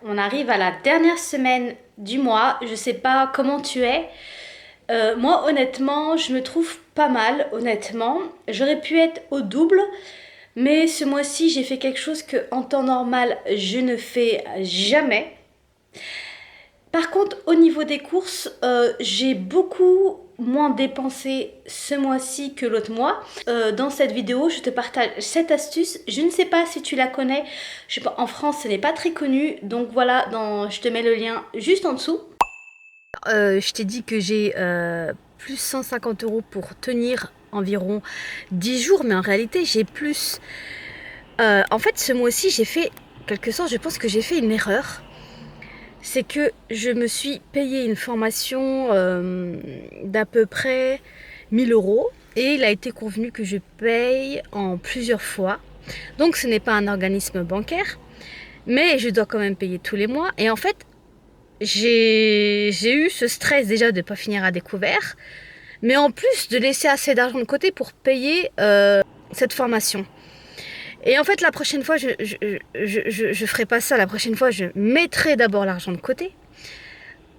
On arrive à la dernière semaine du mois. Je sais pas comment tu es. Moi, honnêtement, je me trouve pas mal, honnêtement. J'aurais pu être au double, mais ce mois-ci, j'ai fait quelque chose que en temps normal, je ne fais jamais. Par contre, au niveau des courses, j'ai beaucoup moins dépensé ce mois-ci que l'autre mois. Dans cette vidéo, je te partage cette astuce. Je ne sais pas si tu la connais. Je sais pas, en France, ce n'est pas très connu. Donc voilà, je te mets le lien juste en dessous. Je t'ai dit que j'ai plus 150 € pour tenir environ 10 jours, mais en réalité, j'ai plus. En fait, ce mois-ci, j'ai fait, quelque sorte, je pense que j'ai fait une erreur. C'est que je me suis payé une formation d'à peu près 1000 € et il a été convenu que je paye en plusieurs fois. Donc ce n'est pas un organisme bancaire, mais je dois quand même payer tous les mois. Et en fait, j'ai eu ce stress déjà de ne pas finir à découvert, mais en plus de laisser assez d'argent de côté pour payer cette formation. Et en fait, la prochaine fois, je ferai pas ça. La prochaine fois, je mettrai d'abord l'argent de côté.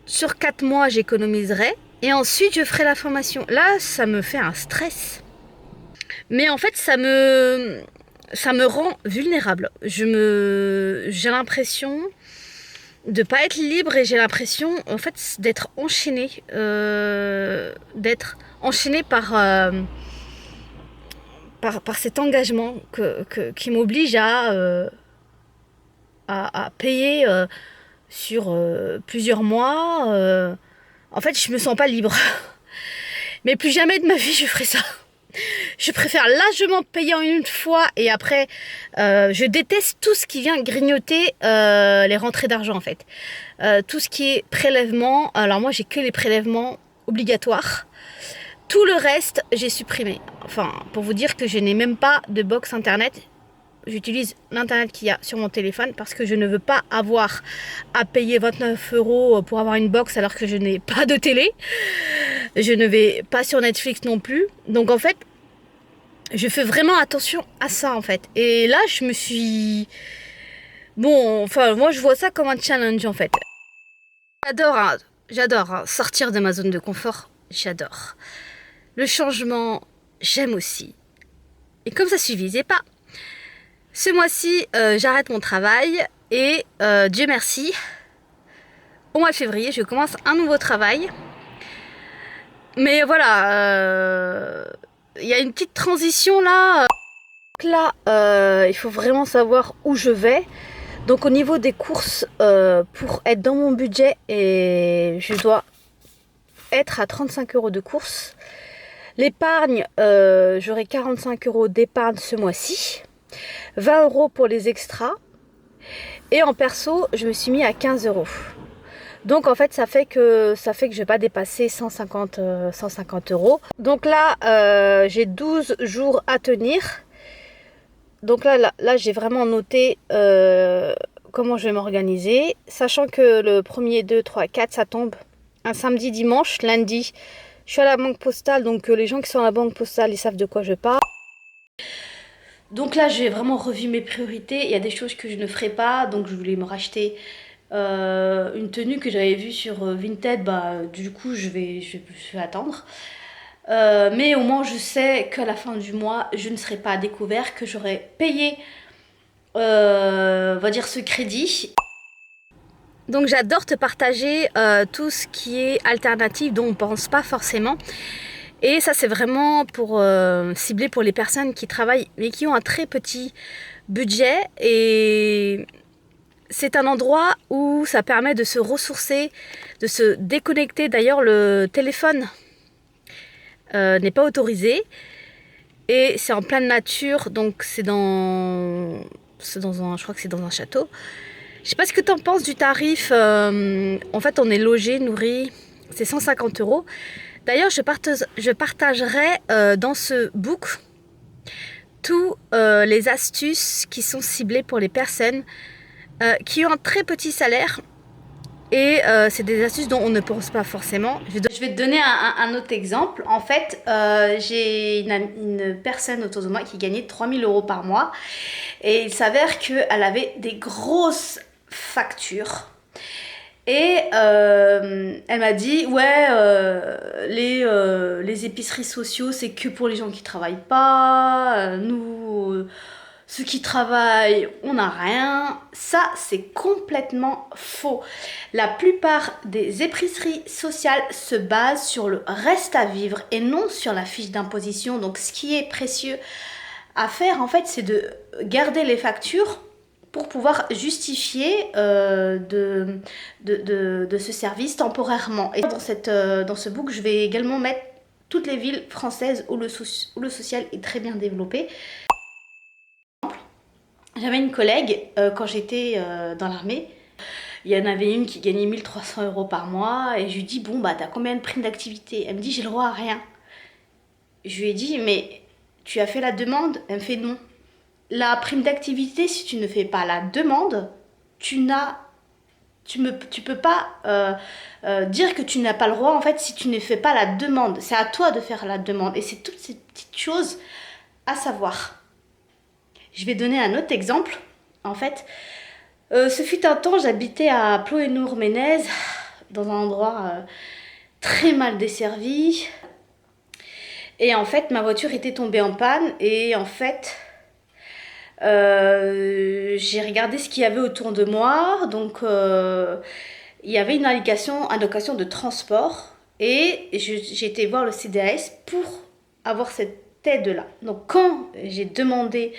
Sur 4 mois, j'économiserai. Et ensuite, je ferai la formation. Là, ça me fait un stress. Mais en fait, ça me rend vulnérable. J'ai l'impression de pas être libre et j'ai l'impression, en fait, d'être enchaînée. Par cet engagement qui m'oblige à payer sur plusieurs mois. En fait, je me sens pas libre. Mais plus jamais de ma vie, je ferai ça. Je préfère largement payer en une fois et après, je déteste tout ce qui vient grignoter les rentrées d'argent en fait. Tout ce qui est prélèvement, alors moi j'ai que les prélèvements obligatoires. Tout le reste, j'ai supprimé. Enfin, pour vous dire que je n'ai même pas de box internet. J'utilise l'internet qu'il y a sur mon téléphone parce que je ne veux pas avoir à payer 29 € pour avoir une box alors que je n'ai pas de télé. Je ne vais pas sur Netflix non plus. Donc en fait, je fais vraiment attention à ça en fait. Et là, je me suis... Bon, enfin, moi je vois ça comme un challenge en fait. J'adore sortir de ma zone de confort. J'adore. Le changement, j'aime aussi. Et comme ça suffisait pas, ce mois-ci, j'arrête mon travail et Dieu merci, au mois de février, je commence un nouveau travail. Mais voilà, il y a une petite transition là. Il faut vraiment savoir où je vais. Donc au niveau des courses, pour être dans mon budget, et je dois être à 35 € de courses. L'épargne, j'aurai 45 € d'épargne ce mois-ci. 20 € pour les extras. Et en perso, je me suis mis à 15 €. Donc en fait, ça fait que je ne vais pas dépasser 150 €. Donc là, j'ai 12 jours à tenir. Donc là j'ai vraiment noté comment je vais m'organiser. Sachant que le 1er, 2, 3, 4, ça tombe un samedi, dimanche. Lundi, je suis à la banque postale. Donc les gens qui sont à la banque postale, ils savent de quoi je parle. Donc là, j'ai vraiment revu mes priorités. Il y a des choses que je ne ferai pas. Donc je voulais me racheter une tenue que j'avais vue sur Vinted. Du coup, je vais attendre. Mais au moins, je sais qu'à la fin du mois, je ne serai pas à découvert, que j'aurai payé, on va dire, ce crédit. Donc j'adore te partager tout ce qui est alternatif dont on ne pense pas forcément. Et ça, c'est vraiment pour cibler pour les personnes qui travaillent mais qui ont un très petit budget. Et c'est un endroit où ça permet de se ressourcer, de se déconnecter. D'ailleurs, le téléphone n'est pas autorisé. Et c'est en pleine nature, donc je crois que c'est dans un château. Je sais pas ce que tu en penses du tarif. En fait, on est logé, nourri, c'est 150 €. D'ailleurs, je partagerai dans ce book tous les astuces qui sont ciblées pour les personnes qui ont un très petit salaire. Et c'est des astuces dont on ne pense pas forcément. Je vais te donner un autre exemple. En fait, j'ai une personne autour de moi qui gagnait 3000 € par mois. Et il s'avère qu'elle avait des grosses facture. Et elle m'a dit, ouais, les épiceries sociaux, c'est que pour les gens qui travaillent pas. Nous, ceux qui travaillent, on n'a rien. Ça, c'est complètement faux. La plupart des épiceries sociales se basent sur le reste à vivre et non sur la fiche d'imposition. Donc, ce qui est précieux à faire, en fait, c'est de garder les factures pour pouvoir justifier de ce service temporairement. Et dans ce book, je vais également mettre toutes les villes françaises où le social est très bien développé. J'avais une collègue, quand j'étais dans l'armée, il y en avait une qui gagnait 1300 € par mois, et je lui dis, bon, bah, t'as combien de primes d'activité? Elle me dit, j'ai le droit à rien. Je lui ai dit, mais tu as fait la demande? Elle me fait non. La prime d'activité, si tu ne fais pas la demande, tu peux pas dire que tu n'as pas le droit, en fait, si tu ne fais pas la demande. C'est à toi de faire la demande. Et c'est toutes ces petites choses à savoir. Je vais donner un autre exemple. En fait, ce fut un temps, j'habitais à Ploénour-Ménez, dans un endroit très mal desservi. Et en fait, ma voiture était tombée en panne. Et en fait, j'ai regardé ce qu'il y avait autour de moi. Donc, il y avait une allocation de transport. Et j'ai été voir le CDAS pour avoir cette aide-là. Donc, quand j'ai demandé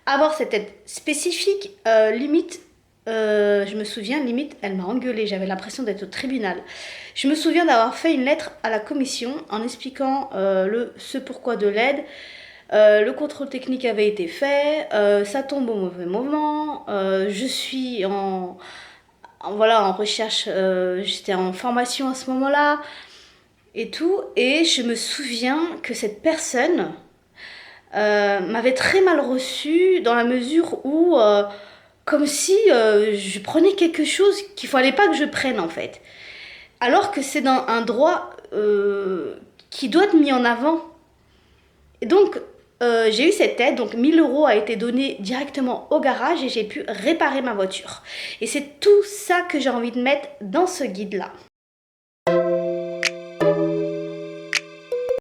avoir cette aide spécifique, limite, je me souviens, limite, elle m'a engueulée. J'avais l'impression d'être au tribunal. Je me souviens d'avoir fait une lettre à la commission en expliquant ce pourquoi de l'aide. Le contrôle technique avait été fait, ça tombe au mauvais moment, je suis en recherche, j'étais en formation à ce moment-là et tout, et je me souviens que cette personne m'avait très mal reçue dans la mesure où, comme si je prenais quelque chose qu'il ne fallait pas que je prenne en fait, alors que c'est dans un droit qui doit être mis en avant. Et donc, j'ai eu cette aide, donc 1000 € a été donné directement au garage et j'ai pu réparer ma voiture. Et c'est tout ça que j'ai envie de mettre dans ce guide-là.